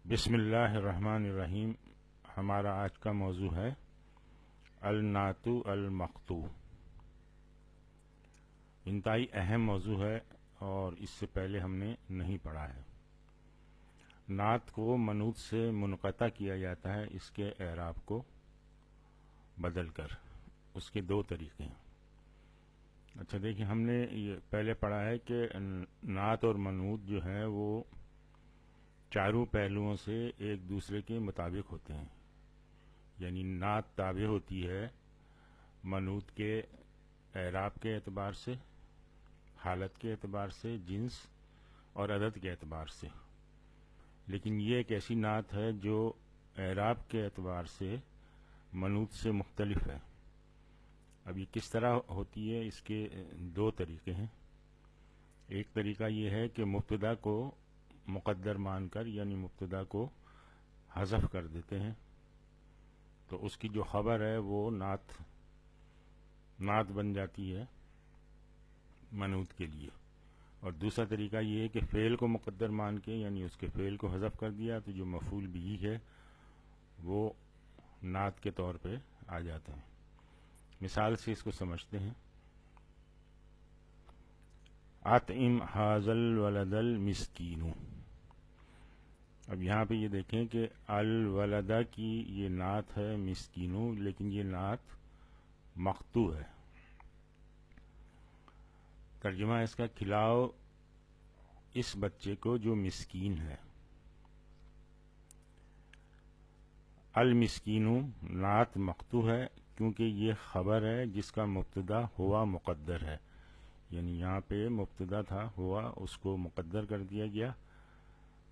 بسم اللہ الرحمن الرحیم۔ ہمارا آج کا موضوع ہے النعت المقطوع۔ انتہائی اہم موضوع ہے اور اس سے پہلے ہم نے نہیں پڑھا ہے۔ نعت کو منعوت سے منقطع کیا جاتا ہے اس کے اعراب کو بدل کر۔ اس کے دو طریقے ہیں۔ اچھا دیکھیں، ہم نے یہ پہلے پڑھا ہے کہ نعت اور منعوت جو ہے وہ چاروں پہلوؤں سے ایک دوسرے کے مطابق ہوتے ہیں، یعنی نعت تابع ہوتی ہے منعوت کے اعراب کے اعتبار سے، حالت کے اعتبار سے، جنس اور عدد کے اعتبار سے، لیکن یہ ایک ایسی نعت ہے جو اعراب کے اعتبار سے منعوت سے مختلف ہے۔ اب یہ کس طرح ہوتی ہے، اس کے دو طریقے ہیں۔ ایک طریقہ یہ ہے کہ مبتدا کو مقدر مان کر، یعنی مبتدا کو حذف کر دیتے ہیں، تو اس کی جو خبر ہے وہ نعت بن جاتی ہے منعوت کے لیے۔ اور دوسرا طریقہ یہ ہے کہ فعل کو مقدر مان کے، یعنی اس کے فعل کو حذف کر دیا تو جو مفعول بھی ہے وہ نعت کے طور پہ آ جاتے ہیں۔ مثال سے اس کو سمجھتے ہیں۔ اطعم ھذا الولد المسکین۔ اب یہاں پہ یہ دیکھیں کہ الولدہ کی یہ نعت ہے مسکینو، لیکن یہ نعت مقطوع ہے۔ ترجمہ اس کا، کھلاؤ اس بچے کو جو مسکین ہے۔ المسکینو نعت مقطوع ہے کیونکہ یہ خبر ہے جس کا مبتدا ہوا مقدر ہے، یعنی یہاں پہ مبتدا تھا ہوا، اس کو مقدر کر دیا گیا،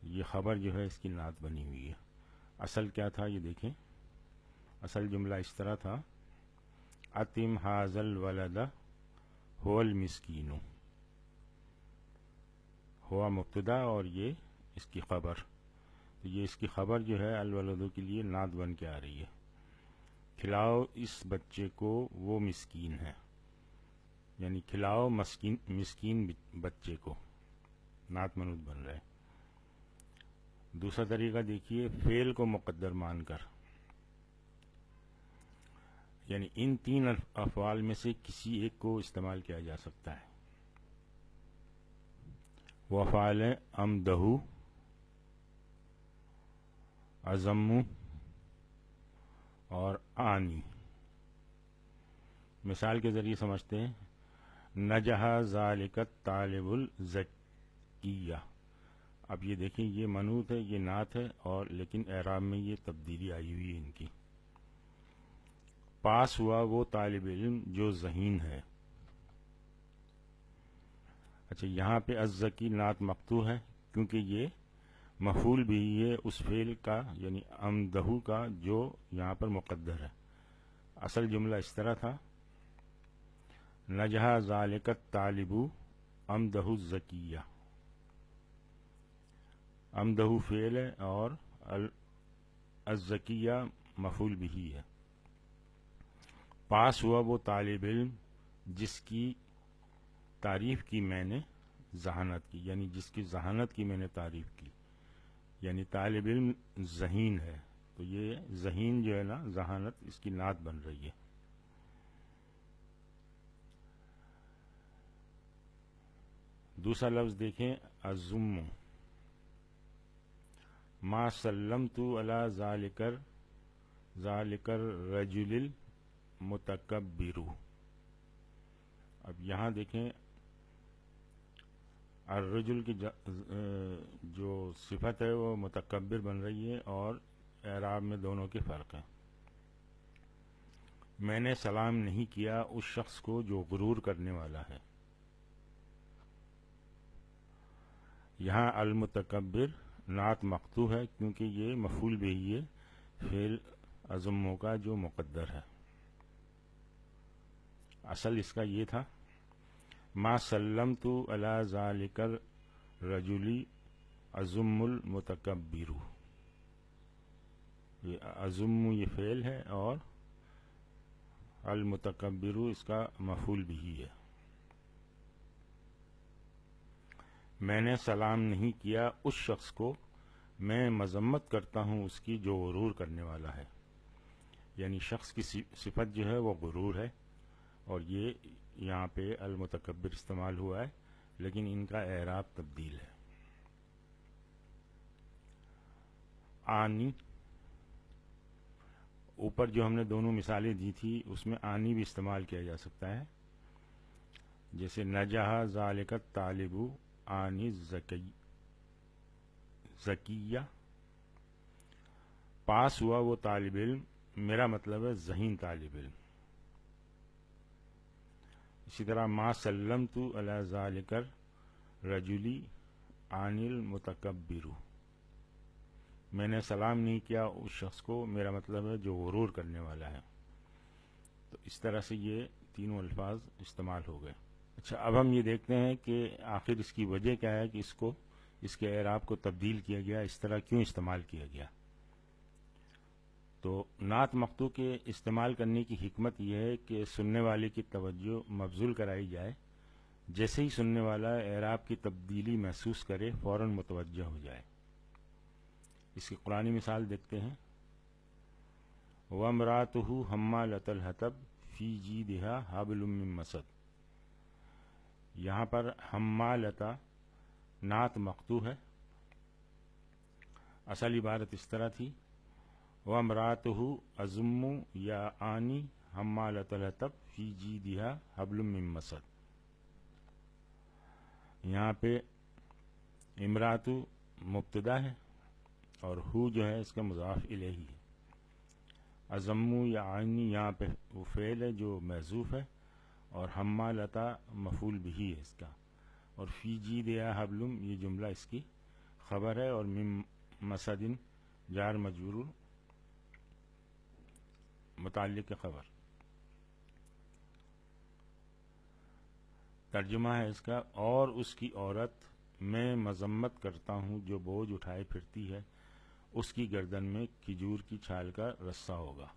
یہ خبر جو ہے اس کی نعت بنی ہوئی ہے۔ اصل کیا تھا یہ دیکھیں، اصل جملہ اس طرح تھا، اطعم ھذا الولد هو المسکین، ہوا مبتدا اور یہ اس کی خبر، تو یہ اس کی خبر جو ہے الولد کے لیے نعت بن کے آ رہی ہے۔ کھلاؤ اس بچے کو وہ مسکین ہے، یعنی کھلاؤ مسکین بچے کو، نعت منعوت بن رہا ہے۔ دوسرا طریقہ دیکھیے، فعل کو مقدر مان کر، یعنی ان تین افعال میں سے کسی ایک کو استعمال کیا جا سکتا ہے۔ وہ افعال ہیں امدہ، اضم اور آنی۔ مثال کے ذریعے سمجھتے ہیں۔ نجح ذالک الطالب الذکیہ۔ اب یہ دیکھیں، یہ منعوت ہے، یہ نعت ہے، اور لیکن اعراب میں یہ تبدیلی آئی ہوئی ہے ان کی۔ پاس ہوا وہ طالب علم جو ذہین ہے۔ اچھا، یہاں پہ الذکی نعت مقطوع ہے کیونکہ یہ مفعول بھی ہے اس فعل کا، یعنی امدہ کا، جو یہاں پر مقدر ہے۔ اصل جملہ اس طرح تھا، نجح ذالک الطالب امدہ الذکیہ۔ امدہ فعل ہے اور الذکیہ مفعول بھی ہے۔ پاس ہوا وہ طالب علم جس کی تعریف کی میں نے ذہانت کی، یعنی جس کی ذہانت کی میں نے تعریف کی، یعنی طالب علم ذہین ہے، تو یہ ذہین جو ہے نا، ذہانت، اس کی نعت بن رہی ہے۔ دوسرا لفظ دیکھیں، اضم۔ ما سلمت علی ذالک الرجل المتکبر۔ اب یہاں دیکھیں، الرجل کی جو صفت ہے وہ متکبر بن رہی ہے، اور اعراب میں دونوں کے فرق ہیں۔ میں نے سلام نہیں کیا اس شخص کو جو غرور کرنے والا ہے۔ یہاں المتکبر نعت مقطوع ہے کیونکہ یہ مفعول بھی ہے فعل اضم کا جو مقدر ہے۔ اصل اس کا یہ تھا، ما سلمت علی ذالک الرجل اضم المتکبر۔ یہ اضم یہ فعل ہے اور المتکبر اس کا مفعول بھی ہے۔ میں نے سلام نہیں کیا اس شخص کو میں مذمت کرتا ہوں اس کی جو غرور کرنے والا ہے. یعنی شخص کی صفت جو ہے وہ غرور ہے، اور یہ یہاں پہ المتکبر استعمال ہوا ہے، لیکن ان کا اعراب تبدیل ہے. آنی، اوپر جو ہم نے دونوں مثالیں دی تھی اس میں آنی بھی استعمال کیا جا سکتا ہے، جیسے نجح ذالک الطالب آنی زکیہ، پاس ہوا وہ طالب علم، میرا مطلب ہے ذہین طالب علم. اسی طرح ما سلمت علی ذالک الرجل عن المتکبر، میں نے سلام نہیں کیا اس شخص کو، میرا مطلب ہے جو غرور کرنے والا ہے. تو اس طرح سے یہ تینوں الفاظ استعمال ہو گئے. اچھا، اب ہم یہ دیکھتے ہیں کہ آخر اس کی وجہ کیا ہے کہ اس کے اعراب کو تبدیل کیا گیا، اس طرح کیوں استعمال کیا گیا. تو نعت مقطوع کے استعمال کرنے کی حکمت یہ ہے کہ سننے والے کی توجہ مبذول کرائی جائے، جیسے ہی سننے والا اعراب کی تبدیلی محسوس کرے فوراً متوجہ ہو جائے. اس کی قرآنی مثال دیکھتے ہیں. وَامْرَأَتُهُ حَمَّالَةَ الْحَطَبِ فِي جِیدِهَا حَبْلٌ مِّن مَّسَدٍ، یہاں پر حمالتا نعت مقطوع ہے. اصل عبارت اس طرح تھی وَامْرَأَتُهُ أَزُمُّ یا آنی حمالة الحطب فی جیدها حبل من مسد. یہاں پہ امراتو مبتدا ہے اور ہو جو ہے اس کا مضاف الیہ ہے. ازمو یا آنی یہاں پہ وہ فعل ہے جو محذوف ہے، اور حمالتا مفعول بہ ہے اس کا، اور فی جیدہا حبلم یہ جملہ اس کی خبر ہے، اور من مسدن جار مجرور متعلق خبر. ترجمہ ہے اس کا، اور اس کی عورت میں مذمت کرتا ہوں جو بوجھ اٹھائے پھرتی ہے، اس کی گردن میں کھجور کی چھال کا رسہ ہوگا.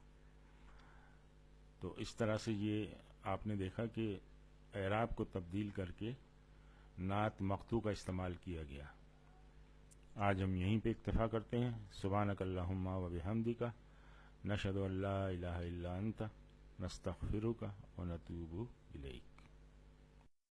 تو اس طرح سے یہ آپ نے دیکھا کہ اعراب کو تبدیل کر کے نعت مقطوع کا استعمال کیا گیا. آج ہم یہیں پہ اکتفا کرتے ہیں. سبحانک اللہم و بحمدک، نشہد ان لا الہ الا انت، نستغفرک و نتوب الیک.